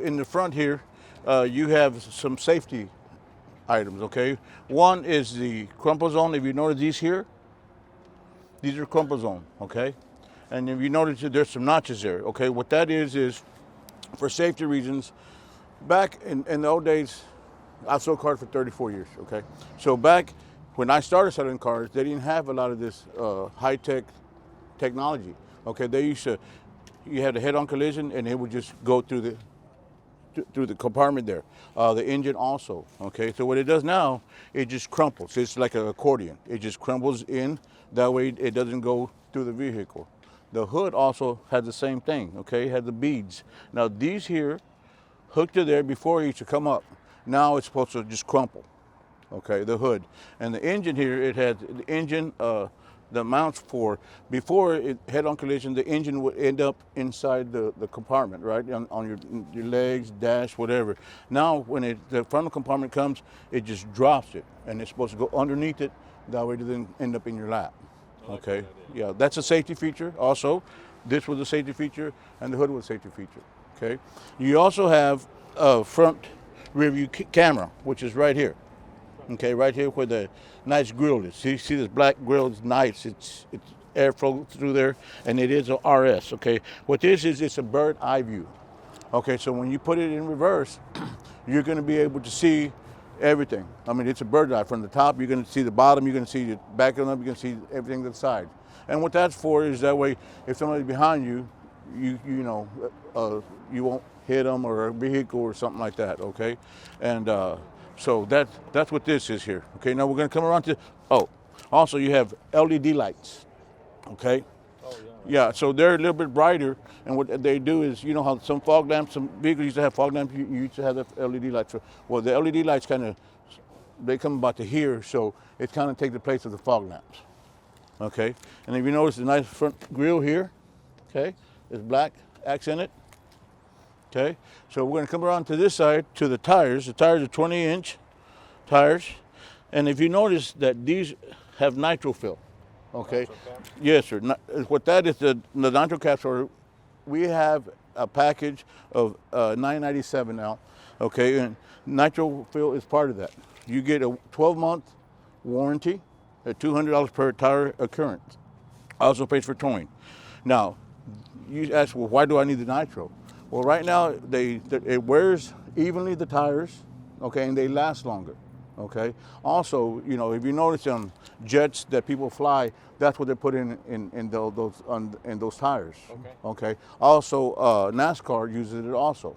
In the front here, you have some safety items, okay? One is the crumple zone. If you notice these here, these are crumple zone, okay? And if you notice that there's some notches there, okay? What that is for safety reasons. Back in the old days, I've sold cars for 34 years, okay? So back when I started selling cars, they didn't have a lot of this high-tech technology, okay? They used to, you had a head-on collision and it would just go through the compartment there. The engine also, okay? So what it does now, it just crumples. It's like an accordion. It just crumbles in. That way it doesn't go through the vehicle. The hood also has the same thing, okay? It has the beads. Now these here, hooked to there before it used to come up. Now it's supposed to just crumple, okay, the hood. And the engine here, it had the engine, the mounts for, before it head-on collision, the engine would end up inside the compartment, right, on your legs, dash, whatever. Now, when the frontal compartment comes, it just drops it, and it's supposed to go underneath it. That way it doesn't end up in your lap, okay? Yeah, that's a safety feature also. This was a safety feature, and the hood was a safety feature, okay? You also have a front rear view camera, which is right here. Okay, right here where the nice grill is. See this black grill is nice. It's airflow through there, and it is a RS. Okay, what this is, it's a bird eye view. Okay, so when you put it in reverse, you're going to be able to see everything. I mean, it's a bird's eye from the top. You're going to see the bottom. You're going to see the back of them. You're going to see everything to the side. And what that's for is that way, if somebody's behind you, you won't hit them or a vehicle or something like that. Okay, and so that's what this is here. Okay, now we're going to come around to, also you have LED lights, okay? Oh, yeah. Yeah, so they're a little bit brighter, and what they do is, you know how some fog lamps, some vehicles used to have fog lamps, you used to have the LED lights. Well, the LED lights they come about to here, so it kind of takes the place of the fog lamps, okay? And if you notice the nice front grille here, okay, it's black accented. Okay, so we're going to come around to this side to the tires. The tires are 20-inch tires, and if you notice that these have nitro fill, okay? Yes, sir. What that is, the nitro caps are, we have a package of $997 now, okay, and nitro fill is part of that. You get a 12-month warranty at $200 per tire occurrence. Also pays for towing. Now, you ask, well, why do I need the nitro? Well, right now, it wears evenly the tires, okay, and they last longer, okay? Also, you know, if you notice on jets that people fly, that's what they put in those tires, okay? Also, NASCAR uses it also,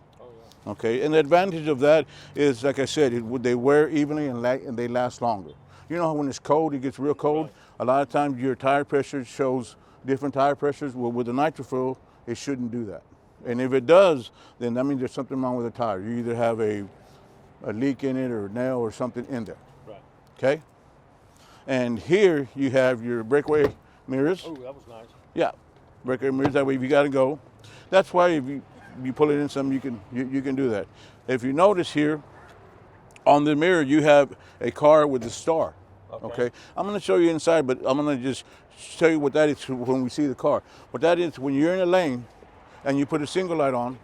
okay? And the advantage of that is, like I said, they wear evenly and they last longer. You know how when it's cold, it gets real cold? A lot of times your tire pressure shows different tire pressures. Well, with the nitro fill, it shouldn't do that. And if it does, then that means there's something wrong with the tire. You either have a leak in it or a nail or something in there. Right. Okay? And here you have your breakaway mirrors. Oh, that was nice. Yeah, breakaway mirrors. That way, if you got to go, that's why if you pull it in some, you can do that. If you notice here, on the mirror, you have a car with a star. Okay? I'm going to show you inside, but I'm going to just show you what that is when we see the car. What that is, when you're in a lane, and you put a single light on,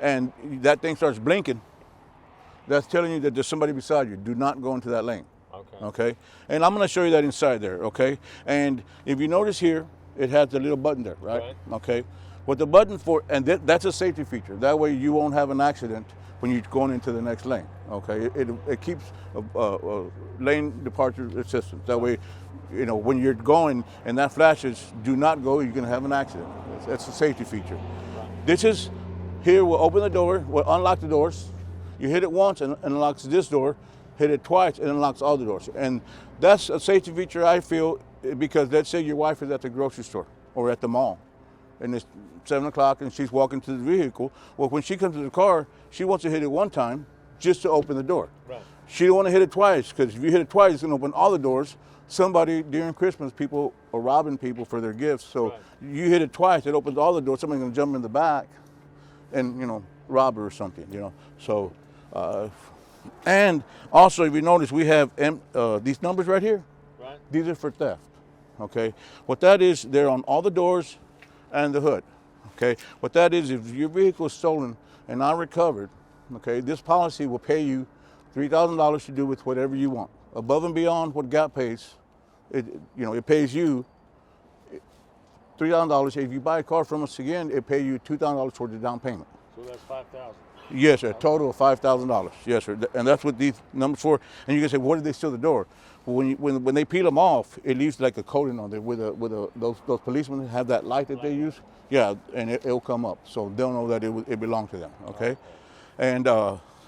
and that thing starts blinking, that's telling you that there's somebody beside you. Do not go into that lane. Okay? And I'm going to show you that inside there, okay? And if you notice here, it has the little button there, right? Okay? What the button for, and that's a safety feature. That way you won't have an accident when you're going into the next lane, okay? It keeps lane departure assistance. That way, you know, when you're going and that flashes, do not go, you're going to have an accident. That's a safety feature. This is, here we'll open the door, we'll unlock the doors. You hit it once and it unlocks this door, hit it twice and it unlocks all the doors. And that's a safety feature I feel, because let's say your wife is at the grocery store or at the mall and it's 7 o'clock and she's walking to the vehicle. Well, when she comes to the car, she wants to hit it one time just to open the door. Right. She don't want to hit it twice, because if you hit it twice, it's going to open all the doors. Somebody, during Christmas, people are robbing people for their gifts. So you hit it twice, it opens all the doors. Somebody's going to jump in the back and, you know, rob her or something, you know. So, and also, if you notice, we have these numbers right here. Right. These are for theft, okay? What that is, they're on all the doors and the hood, okay? What that is, if your vehicle is stolen and not recovered, Okay, this policy will pay you $3,000 to do with whatever you want, above and beyond what GAP pays. It pays you $3,000. If you buy a car from us again, it pays you $2,000 toward the down payment. So that's $5,000. Yes, sir. A total of $5,000. Yes, sir. And that's what these numbers for. And you can say, what did they steal the door? Well, when they peel them off, it leaves like a coating on there with those policemen have that light that they use. Yeah, and it'll come up, so they'll know that it belonged to them. Okay, and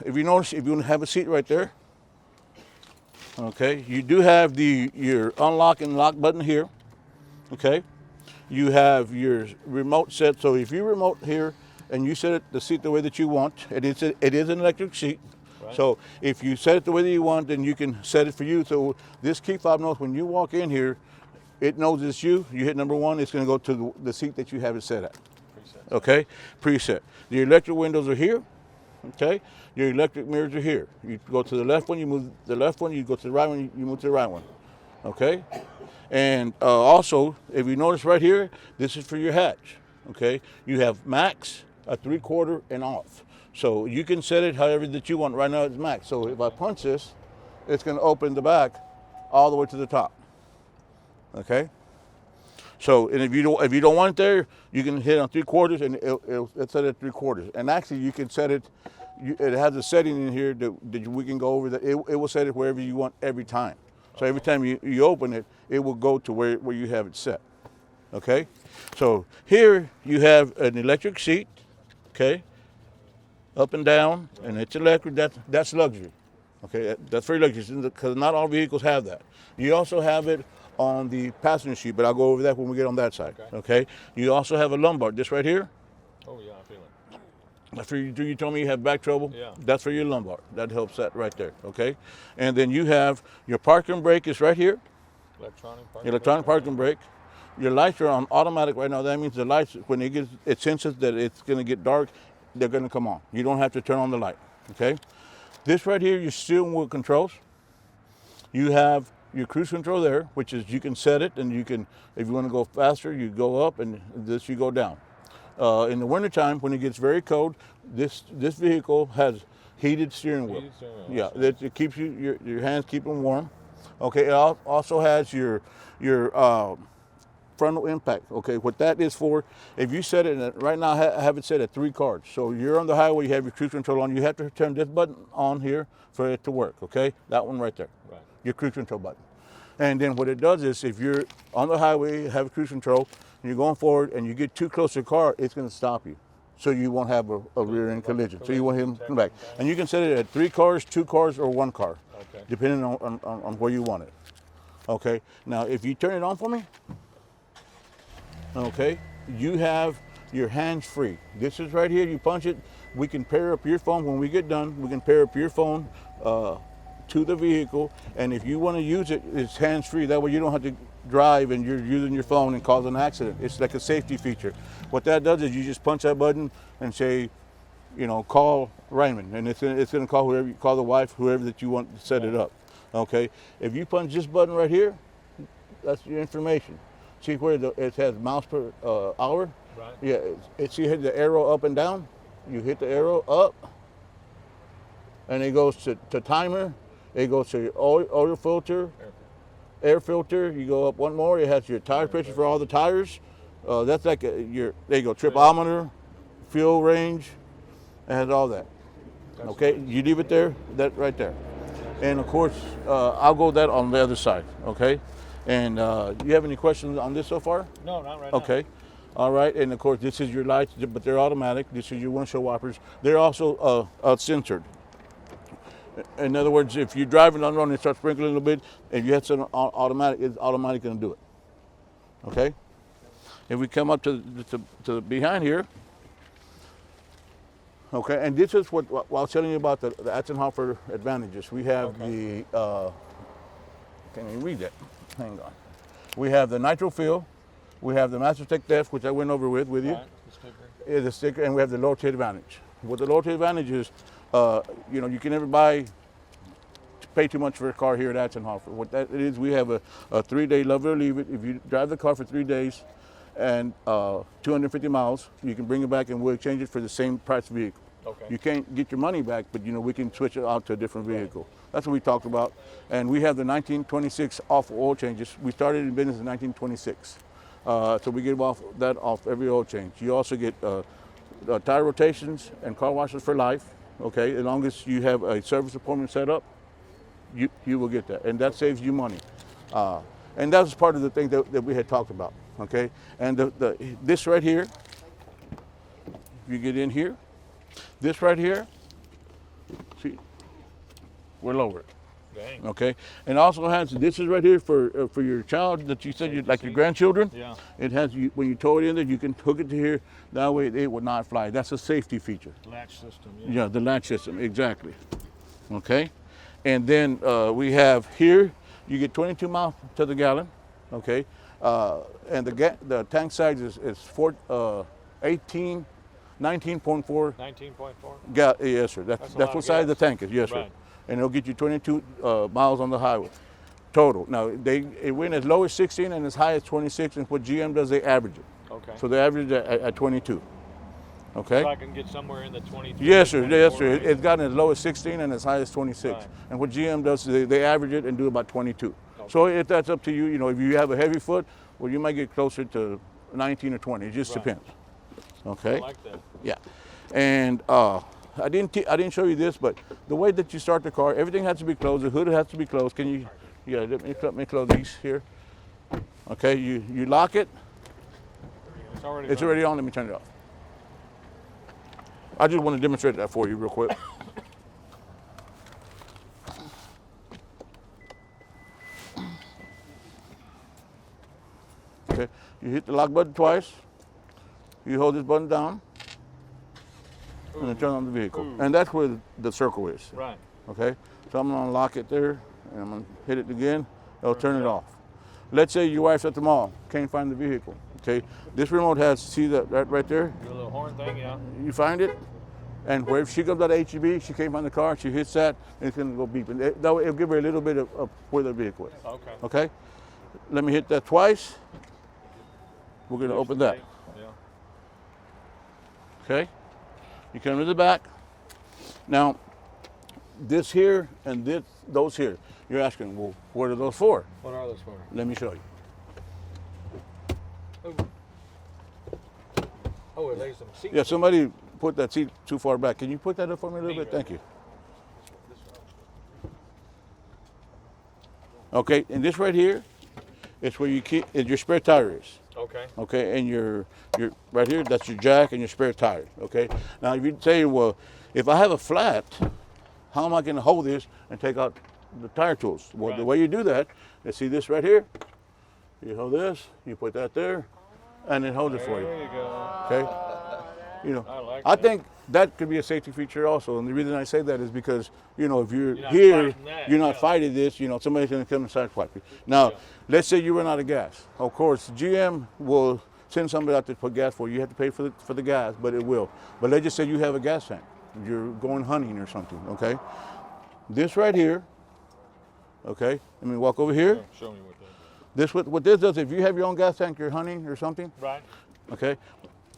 if you notice, if you have a seat right there, okay, you do have your unlock and lock button here. Okay, you have your remote set. So if you remote here and you set the seat the way that you want, it is an electric seat. Right. So if you set it the way that you want, then you can set it for you. So this key fob knows when you walk in here, it knows it's you. You hit number 1, it's going to go to the seat that you have it set at. Preset. Okay, preset. The electric windows are here. Okay, your electric mirrors are here. You go to the left one, you move the left one. You go to the right one, you move to the right one. Okay, and also, if you notice right here, this is for your hatch. Okay, you have max, a 3/4, and off. So you can set it however that you want. Right now it's max. So if I punch this, it's going to open the back all the way to the top. Okay. So, and if you don't want it there, you can hit on 3/4 and it'll set it at 3/4. And actually, you can set it. It has a setting in here that we can go over. That it will set it wherever you want every time. So every time you open it, it will go to where you have it set. Okay. So here you have an electric seat. Okay. Up and down, and it's electric. That's luxury. Okay. That's very luxury because not all vehicles have that. You also have it on the passenger seat, but I'll go over that when we get on that side. Okay. You also have a lumbar, this right here. Oh yeah, I feel it. That's for you told me you have back trouble. Yeah. That's for your lumbar. That helps that right there. Okay. And then you have your parking brake is right here. Electronic parking brake. Your lights are on automatic right now. That means the lights, when it senses that it's going to get dark, they're going to come on. You don't have to turn on the light. Okay. This right here, your steering wheel controls. You have your cruise control there, which is you can set it, and you can, if you want to go faster, you go up, and this you go down. In the wintertime, when it gets very cold, this vehicle has heated steering wheel. Yeah, it keeps your hands keep them warm. Okay, it also has your frontal impact. Okay, what that is for, if you set it, right now I have it set at 3 cars. So you're on the highway, you have your cruise control on, you have to turn this button on here for it to work, okay? That one right there, right. Your cruise control button. And then what it does is if you're on the highway, you have cruise control, and you're going forward and you get too close to the car, it's gonna stop you. So you won't have a rear end collision. So you want him to come back. And you can set it at 3 cars, 2 cars, or 1 car, okay, depending on where you want it. Okay, now if you turn it on for me, okay, you have your hands free. This is right here, you punch it, we can pair up your phone. When we get done, we can pair up your phone to the vehicle, and if you want to use it, it's hands free. That way you don't have to drive and you're using your phone and cause an accident. It's like a safety feature. What that does is you just punch that button and say, call Raymond, and it's gonna call whoever, call the wife, whoever that you want to set it up. Okay, if you punch this button right here, that's your information. See where it has miles per hour? Right. Yeah, see hit the arrow up and down? You hit the arrow up, and it goes to timer. It goes to your oil filter, air filter. You go up one more. It has your tire pressure for all the tires. That's like there you go, tripometer, fuel range. It has all that. Okay, you leave it there, that right there. And of course, I'll go that on the other side. Okay. And you have any questions on this so far? No, not right now. Okay. All right. And of course, this is your lights, but they're automatic. This is your windshield wipers. They're also sensored. In other words, if you're driving on the road and it starts sprinkling a little bit, if you have some automatic, it's automatically going to do it. Okay. If we come up to behind here. Okay. And this is what I was telling you about the Atzenhofer advantages. We have the, can't even read that. Hang on. We have the nitro fill. We have the Master Tech Def, which I went over with you. Right, the sticker. Yeah, the sticker, and we have the loyalty advantage. What the loyalty advantage is, you can never pay too much for a car here at Atzenhofer. What that is, we have a 3-day love it or leave it. If you drive the car for 3 days and 250 miles, you can bring it back and we'll exchange it for the same price vehicle. Okay. You can't get your money back, but we can switch it out to a different vehicle. That's what we talked about. And we have the 1926 off oil changes. We started in business in 1926. So we get that off every oil change. You also get tire rotations and car washes for life. Okay, as long as you have a service appointment set up, you will get that, and that saves you money. And that was part of the thing that we had talked about. Okay, and this right here, you get in here, this right here, see, we're lower. Dang. Okay, and also has this is right here for your child that you said you like your grandchildren. Yeah. It has when you tow it in there, you can hook it to here. That way it will not fly. That's a safety feature. Latch system. Yeah, the latch system, exactly. Okay, and then we have here, you get 22 miles to the gallon. Okay, and the tank size is 19.4. 19.4. Yes, sir. That's a lot what of size the gas. tank is. Yes, sir. Right. And it'll get you 22 miles on the highway total. Now it went as low as 16 and as high as 26. And what GM does, they average it. Okay. So they average it at 22. Okay. So I can get somewhere in the 23. Yes, sir. Yes, 24 sir. range. It's gotten as low as 16 and as high as 26. Right. And what GM does is they average it and do about 22. Okay. So if that's up to you, if you have a heavy foot, well, you might get closer to 19 or 20. It just Right. depends. Okay. I like that. Yeah. And I didn't show you this, but the way that you start the car, everything has to be closed. The hood has to be closed. Can you? Yeah. Let me close these here. Okay. You lock it. It's already. It's already on. Let me turn it off. I just want to demonstrate that for you real quick. Okay. You hit the lock button twice. You hold this button down. And then turn on the vehicle. Ooh. And that's where the circle is. Right. Okay? So I'm gonna lock it there, and I'm gonna hit it again. It'll turn it off. Let's say your wife's at the mall, can't find the vehicle. Okay? This remote has, see that right there? Do a little horn thing, yeah. You find it, and where if she comes out of HEB, she can't find the car, she hits that, and it's gonna go beeping. That way it'll give her a little bit of where the vehicle is. Okay. Okay? Let me hit that twice. We're gonna open that. Yeah. Okay? You come to the back. Now, this here and those here, you're asking, well, what are those for? What are those for? Let me show you. Oh, it lays some seats. Yeah, somebody put that seat too far back. Can you put that up for me a little bit? Thank you. Okay, and this right here is where you keep your spare tire is. Okay. Okay, and your right here, that's your jack and your spare tire. Okay. Now, if you say, well, if I have a flat, how am I going to hold this and take out the tire tools? Well, Right. the way you do that is see this right here. You hold this, you put that there, and it holds it for you. There you go. Okay. I like I that. think that could be a safety feature also. And the reason I say that is because, if you're not here, fighting that, you're not yeah. fighting this, somebody's going to come and sideswipe you. Now, Yeah. let's say you run out of gas. Of course, GM will send somebody out to put gas for you. You have to pay for the gas, but it will. But let's just say you have a gas tank. You're going hunting or something, okay? This right here, okay? Let me walk over here. Show me what that is. What this does, if you have your own gas tank, you're hunting or something, Right. okay,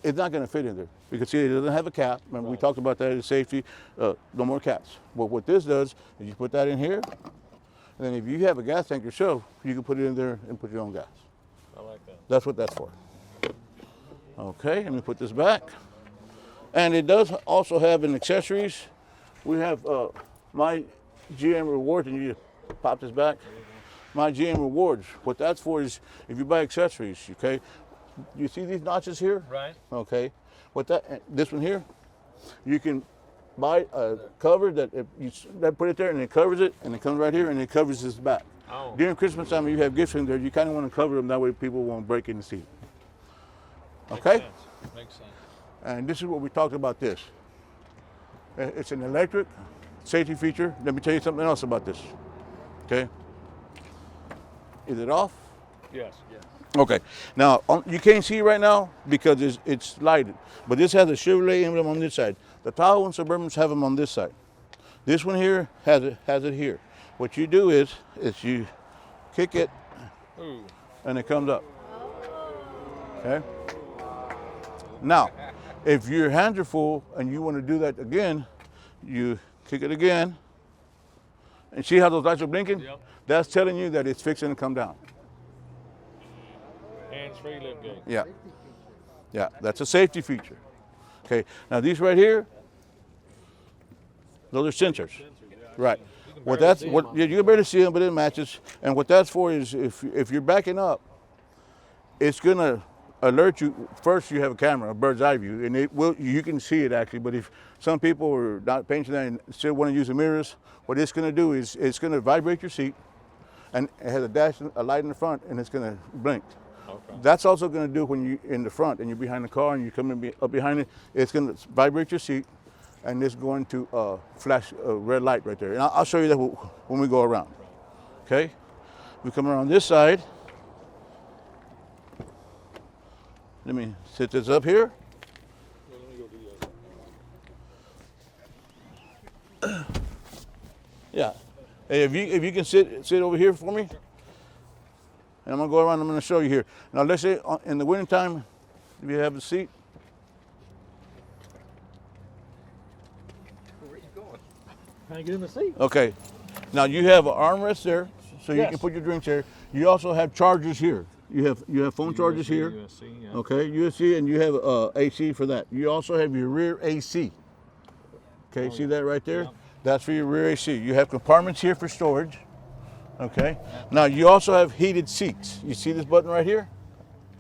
it's not going to fit in there because see, it doesn't have a cap. Remember, we talked about that as safety. No more caps. But what this does is you put that in here, and then if you have a gas tank yourself, you can put it in there and put your own gas. I like that. That's what that's for. Okay, let me put this back. And it does also have an accessories. We have my GM Rewards, and you just pop this back. My GM Rewards. What that's for is if you buy accessories, okay, you see these notches here? Right. Okay. This one here, you can buy a cover that put it there and it covers it, and it comes right here and it covers this back. Oh. During Christmas time, you have gifts in there. You kind of want to cover them that way people won't break in the seat. Okay. Makes sense. And this is what we talked about. This. It's an electric safety feature. Let me tell you something else about this. Okay. Is it off? Yes. Yes. Okay. Now you can't see right now because it's lighted, but this has a Chevrolet emblem on this side. The Tahoe and Suburbans have them on this side. This one here has it here. What you do is you kick it, and it comes up. Okay. Now, If your hands are full and you want to do that again, you kick it again. And see how those lights are blinking? Yep. That's telling you that it's fixing to come down. Hands-free lift gate. Yeah. Yeah, that's a safety feature. Okay, now these right here, those are sensors. Right. What that's what yeah, you can barely see them, but it matches. And what that's for is if you're backing up, it's gonna alert you. First, you have a camera, a bird's eye view, and it will you can see it actually. But if some people are not paying attention and still want to use the mirrors, what it's gonna do is it's gonna vibrate your seat, and it has a light in the front, and it's gonna blink. Okay. That's also going to do when you're in the front and you're behind the car and you come up behind it. It's going to vibrate your seat, and it's going to flash a red light right there. And I'll show you that when we go around. Okay? We come around this side. Let me set this up here. Well, let me go do that. Yeah. Hey, if you can sit over here for me. And I'm gonna go around, I'm gonna show you here. Now let's say in the wintertime, if you have a seat. Where are you going? Trying to get in the seat. Okay. Now you have an armrest there, so you Yes. can put your drinks there. You also have chargers here. You have phone chargers here. USC, yeah. Okay, USB, and you have AC for that. You also have your rear AC. Okay, see that right there? Yeah. That's for your rear AC. You have compartments here for storage. Okay. Now you also have heated seats. You see this button right here?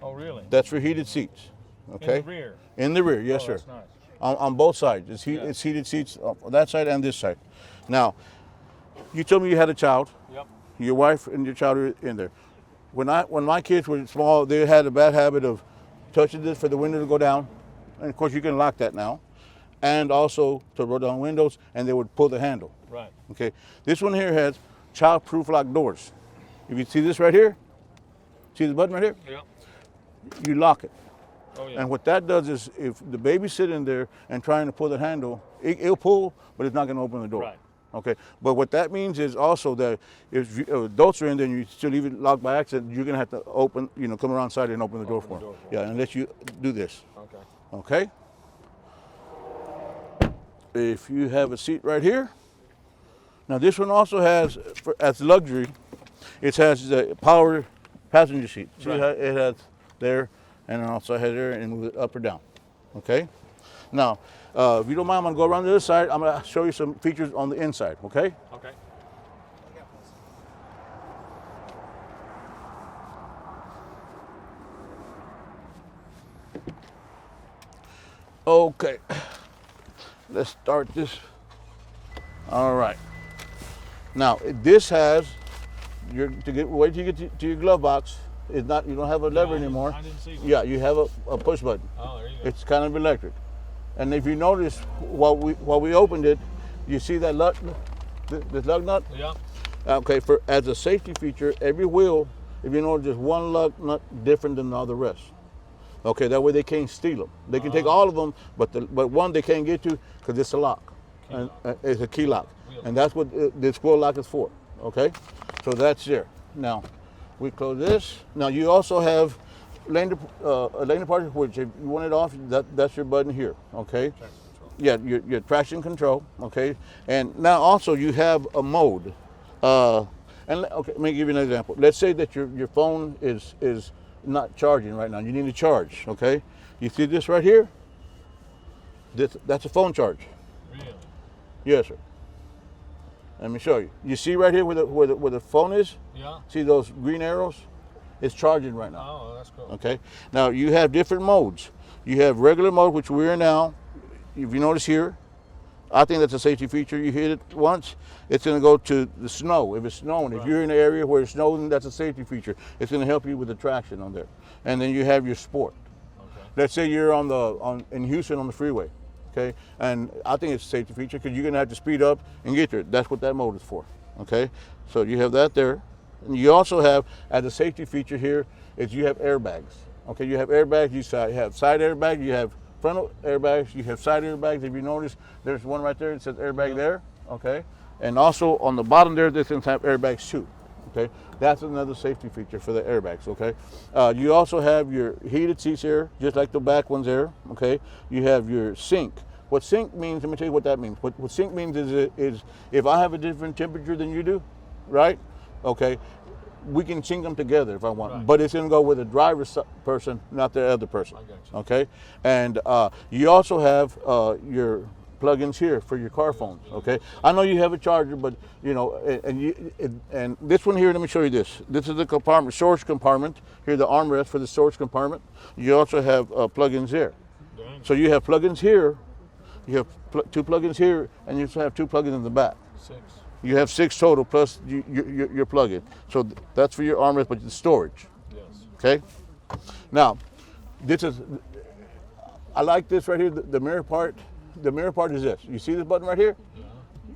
Oh, really? That's for heated seats. Okay. In the rear. In the rear, yes, Oh, sir. that's nice. On both sides. It's heated seats on that side and this side. Now, you told me you had a child. Yep. Your wife and your child are in there. When my kids were small, they had a bad habit of touching this for the window to go down. And of course you can lock that now. And also to roll down windows, and they would pull the handle. Right. Okay. This one here has child-proof lock doors. If you see this right here, see the button right here? Yep. You lock it. Oh, yeah. And what that does is if the baby's sitting there and trying to pull the handle, it'll pull, but it's not gonna open the door. Right. Okay, but what that means is also that if adults are in there and you still leave it locked by accident, you're gonna have to open, come around side and open the door for them. Yeah, unless you do this. Okay. Okay? If you have a seat right here, now this one also has, as luxury, it has the power passenger seat. See Right. how it has there, and it also has there, and move it up or down. Okay? Now, if you don't mind, I'm gonna go around the other side. I'm gonna show you some features on the inside, okay? Okay. Okay. Let's start this. All right. Now, this has wait till you get to your glove box. It's not, you don't have a lever anymore. I didn't see one. Yeah, you have a push button. Oh, there you go. It's kind of electric. And if you notice, while we opened it, you see that this lug nut? Yeah. Okay, as a safety feature, every wheel, if you notice, there's one lug nut different than all the rest. Okay, that way they can't steal them. They can take all of them, but one they can't get to because it's a lock. And it's a key lock. And that's what the squirrel lock is for. Okay, so that's there. Now, we close this. Now you also have lane departure switch. If you want it off, that's your button here. Okay. Yeah, your traction control. Okay. And now also you have a mode. Okay, let me give you an example. Let's say that your phone is not charging right now. You need to charge. Okay. You see this right here? That's a phone charge. Really? Yes, sir. Let me show you. You see right here where the phone is? Yeah. See those green arrows? It's charging right now. Oh, that's cool. Okay. Now you have different modes. You have regular mode, which we're in now. If you notice here, I think that's a safety feature. You hit it once, it's going to go to the snow. If it's snowing, if you're in an area where it's snowing, that's a safety feature. It's going to help you with the traction on there. And then you have your sport. Okay. Let's say you're in Houston on the freeway. Okay, and I think it's a safety feature because you're gonna have to speed up and get there. That's what that mode is for. Okay, so you have that there, and you also have, as a safety feature here, is you have airbags. Okay, you have airbags. You have side airbags. You have frontal airbags. You have side airbags. If you notice, there's one right there. It says airbag there. Okay, and also on the bottom there, this can have airbags too. Okay, that's another safety feature for the airbags. Okay, you also have your heated seats here, just like the back ones there. Okay, you have your sync. What sync means, let me tell you what that means. What sync means is if I have a different temperature than you do, right? Okay, we can sync them together if I want, Right. but it's gonna go with the driver's person, not the other person. I got you. Okay, and you also have your plugins here for your car phones. Okay, I know you have a charger, but you know, and this one here, let me show you this. This is the compartment, storage compartment. Here, the armrest for the storage compartment. You also have plugins there. Dang. So you have plugins here. You have two plugins here, and you also have two plugins in the back. 6. You have 6 total plus your plug-in. So that's for your armrest, but the storage. Yes. Okay. Now, this is. I like this right here. The mirror part. The mirror part is this. You see this button right here? Yeah.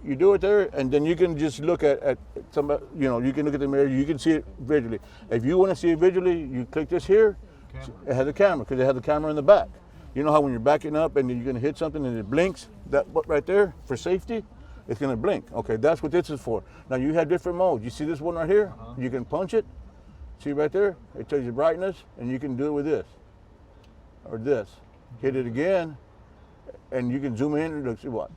You do it there, and then you can just look at somebody. You know, you can look at the mirror. You can see it visually. If you want to see it visually, you click this here. Camera. It has a camera because it has a camera in the back. You know how when you're backing up and you're going to hit something and it blinks, that button right there for safety, it's going to blink. Okay, that's what this is for. Now you have different modes. You see this one right here? You can punch it. See right there? It tells you brightness, and you can do it with this or this. Hit it again, and you can zoom in and look. See what?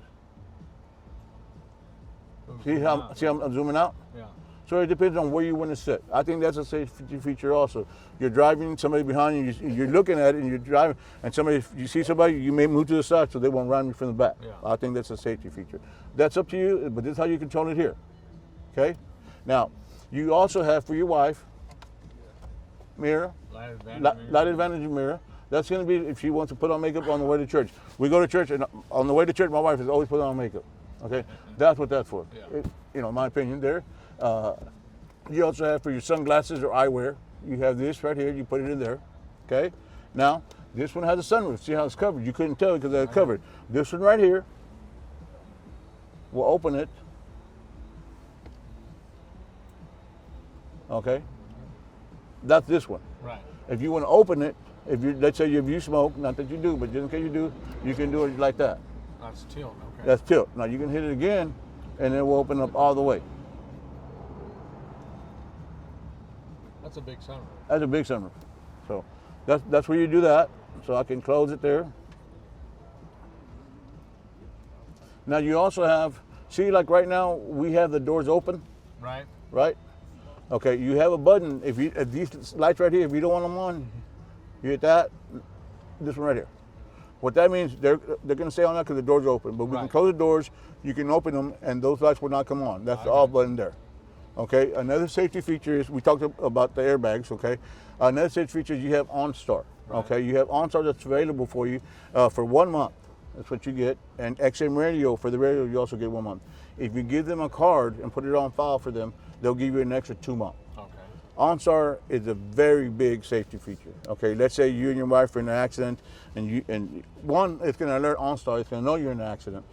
See how I'm zooming out? Yeah. So it depends on where you want to sit. I think that's a safety feature also. You're driving, somebody behind you, you're looking at it and you're driving, and you see somebody, you may move to the side so they won't run you from the back. Yeah. I think that's a safety feature. That's up to you, but this is how you control it here. Okay? Now, you also have for your wife, mirror, light advantage mirror. That's going to be if she wants to put on makeup on the way to church. We go to church, and on the way to church, my wife is always putting on makeup. Okay? That's what that's for. Yeah. You know, in my opinion there. You also have for your sunglasses or eyewear, you have this right here, you put it in there, okay? Now, this one has a sunroof. See how it's covered? You couldn't tell because it's covered. This one right here, we'll open it, okay? That's this one. Right. If you want to open it, let's say if you smoke, not that you do, but just in case you do, you can do it like that. That's tilt. Okay. That's tilt. Now you can hit it again, and it will open up all the way. That's a big sunroof. That's a big sunroof. So that's where you do that. So I can close it there. Now you also have, see like right now we have the doors open, Right. right? Okay, you have a button. If these lights right here, if you don't want them on, you hit that, this one right here. What that means, they're going to stay on that because the doors are open. But we can Right. close the doors, you can open them, and those lights will not come on. That's the off button there. Okay, another safety feature is, we talked about the airbags, okay? Another safety feature is you have OnStar, okay? You have OnStar that's available for you for 1 month. That's what you get. And XM Radio, for the radio, you also get 1 month. If you give them a card and put it on file for them, they'll give you an extra 2 months. Okay. OnStar is a very big safety feature. Okay, let's say you and your wife are in an accident, and one, it's going to alert OnStar. It's going to know you're in an accident,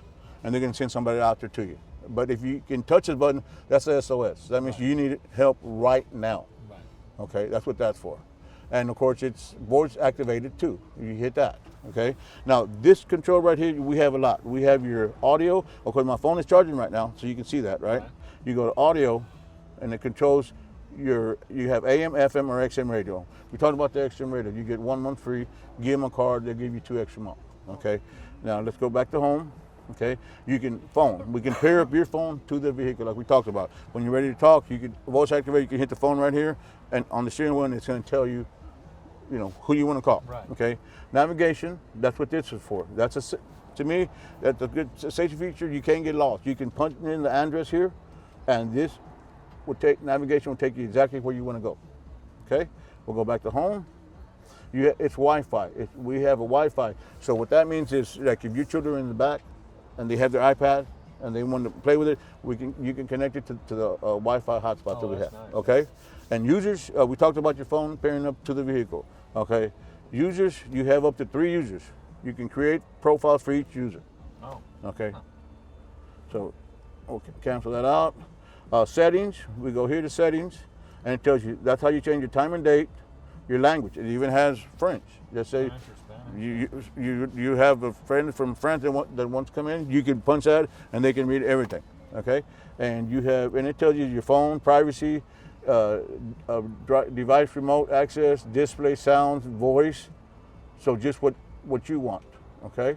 and they're going to send somebody out there to you. But if you can touch this button, that's a SOS. That means you need help right now. Right. Okay, that's what that's for. And of course, it's voice activated too. You hit that. Okay. Now this control right here, we have a lot. We have your audio. Of course, my phone is charging right now, so you can see that, right? Right. You go to audio, and it controls you have AM, FM, or XM radio. We talked about the XM radio. You get 1 month free. Give them a card, they'll give you 2 extra months. Okay. Now let's go back to home. Okay. You can phone. We can pair up your phone to the vehicle like we talked about. When you're ready to talk, you can voice activate. You can hit the phone right here, and on the steering wheel, it's going to tell you, you know, who you want to call. Right. Okay. Navigation. That's what this is for. To me, that's a good safety feature. You can't get lost. You can punch in the address here, and this navigation will take you exactly where you want to go. Okay. We'll go back to home. It's Wi-Fi. We have a Wi-Fi. So what that means is, like, if your children are in the back and they have their iPad and they want to play with it, you can connect it to the Wi-Fi hotspot that we have. Nice. Okay. And users, we talked about your phone pairing up to the vehicle. Okay. Users, you have up to 3 users. You can create profiles for each user. Oh. Okay. So, okay, cancel that out. Settings, we go here to settings, and it tells you, that's how you change your time and date, your language. It even has French. Just say you have a friend from France that wants to come in, you can punch that and they can read everything. Okay. And it tells you your phone, privacy, device remote access, display, sounds, voice. So just what you want, okay?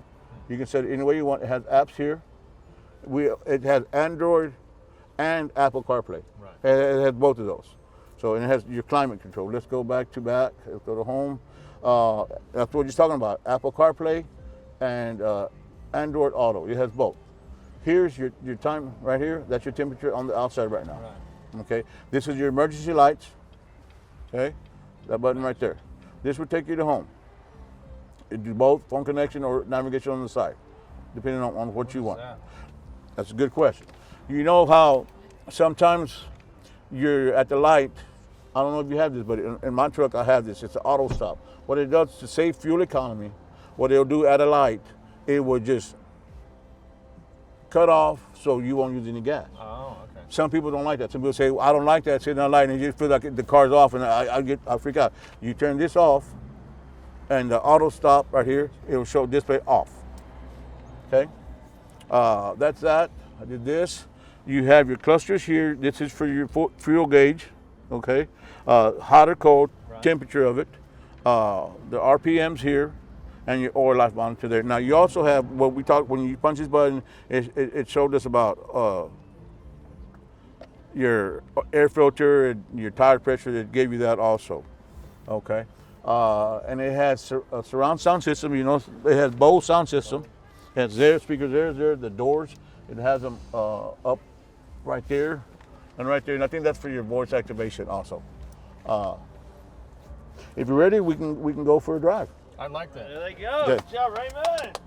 You can set it any way you want. It has apps here. It has Android and Apple CarPlay. Right. It has both of those. So and it has your climate control. Let's go back. Let's go to home. That's what you're talking about. Apple CarPlay and Android Auto. It has both. Here's your time right here. That's your temperature on the outside right now. Right. Okay. This is your emergency lights. Okay. That button right there. This will take you to home. It do both phone connection or navigation on the side, depending on what you want. That? That's a good question. You know how sometimes you're at the light. I don't know if you have this, but in my truck I have this. It's an auto stop. What it does to save fuel economy, what it'll do at a light, it will just cut off so you won't use any gas. Oh, okay. Some people don't like that. Some people say, well, I don't like that sitting at a light, and you just feel like the car's off, and I freak out. You turn this off, and the auto stop right here, it will show display off. Okay, that's that. I did this. You have your clusters here. This is for your fuel gauge. Okay, hot or cold, Right. temperature of it, the RPMs here, and your oil life monitor there. Now you also have what we talked when you punch this button. It showed us about your air filter and your tire pressure. It gave you that also. Okay, and it has a surround sound system. You know, it has Bose sound system. It has there speakers there. The doors. It has them up right there and right there. And I think that's for your voice activation also. If you're ready, we can go for a drive. I like that. There they go. Good. Good job, Raymond.